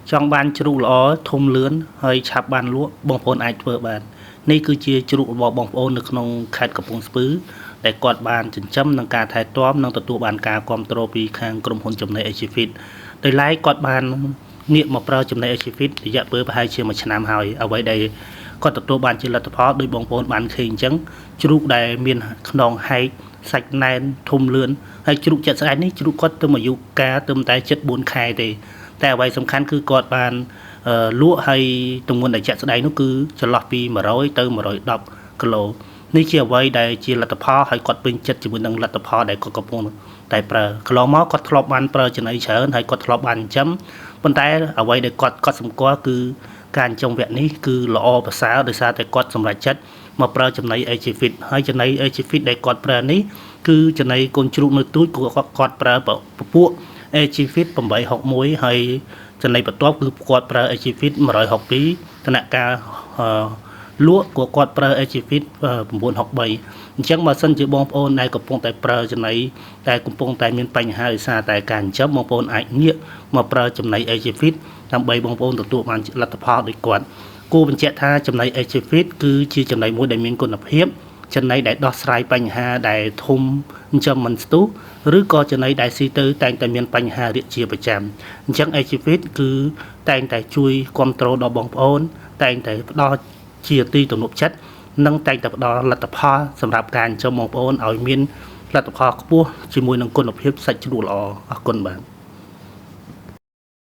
ចង់បានជ្រូកល្អធំលឿនហើយឆាប់បានលក់បងប្អូនអាចធ្វើបាននេះគឺជាជ្រូករបស់បងប្អូននៅក្នុងខេត្តកំពង់ស្ពឺដែលគាត់បានចិញ្ចឹមនឹងការថែទាំនិងទទួលបានការគ្រប់គ្រងពីខាងក្រុមហ៊ុនចំណី Agifit ដោយឡែកគាត់បានងាកមកប្រើចំណី Agifit រយៈពេលប្រហែលជា1ឆ្នាំហើយអ្វីដែលគាត់ទទួលបានជាលទ្ធផលដោយបងប្អូនបានឃើញអញ្ចឹងជ្រូកដែលមានខ្នងហែកសាច់ណែនធំលឿនហើយជ្រូកចិត្តស្អែកនេះជ្រូកគាត់ទៅអាយុកាលទៅតែ7-4ខែទេតែអ្វីសំខាន់គឺគាត់បានលក់ហើយទម្ងន់ដែលចាក់ស្ដែងនោះគឺចន្លោះពី100ទៅ110គីឡូនេះជាអ្វីដែលជាលទ្ធផលហើយគាត់ពេញចិត្តជាមួយនឹងលទ្ធផលដែលគាត់កំពុងតែប្រើកន្លងមកគាត់ធ្លាប់បានប្រើចំណីច្រើនហើយគាត់ធ្លាប់បានចិញ្ចឹមប៉ុន្តែអ្វីដែលគាត់សម្គាល់គឺការចិញ្ចឹមវគ្គនេះគឺល្អប្រសើរដោយសារតែគាត់សម្រេចចិត្តមកប្រើចំណី Agifit ហើយចំណី Agifit ដែលគាត់ប្រើនេះគឺចំណីកូនជ្រូកនៅទូចគាត់ប្រើពពួក Agifit 861ហើយចំណីបន្ទាប់គឺគាត់ប្រើ Agifit 162ដំណាក់កាលលក់គាត់ប្រើ Agifit 963អញ្ចឹងបើសិនជាបងប្អូនដែលកំពុងតែប្រើចំណីតែកំពុងតែមានបញ្ហាដោយសារតែការចិញ្ចឹមបងប្អូនអាចងាកមកប្រើចំណី Agifit ដើម្បីបងប្អូនទទួលបានលទ្ធផលដូចគាត់គួរបញ្ជាក់ថាចំណី Agifit គឺជាចំណីមួយដែលមានគុណភាពចំណីដែលដោះស្រាយបញ្ហាដែលធំចិញ្ចឹមមិនស្ទុះឬក៏ចំណីដែលស៊ីទៅតែងតែមានបញ្ហារាកជាប្រចាំអញ្ចឹង Agifit គឺតែងតែជួយគ្រប់គ្រងដល់បងប្អូនតែងតែផ្ដល់ជាទីទំនុកចិត្តនិងតែងតែផ្ដល់លទ្ធផលសម្រាប់ការចិញ្ចឹមបងប្អូនឲ្យមានលទ្ធផលខ្ពស់ជាមួយនឹងគុណភាពសាច់ជ្រូកល្អអរគុណបាទ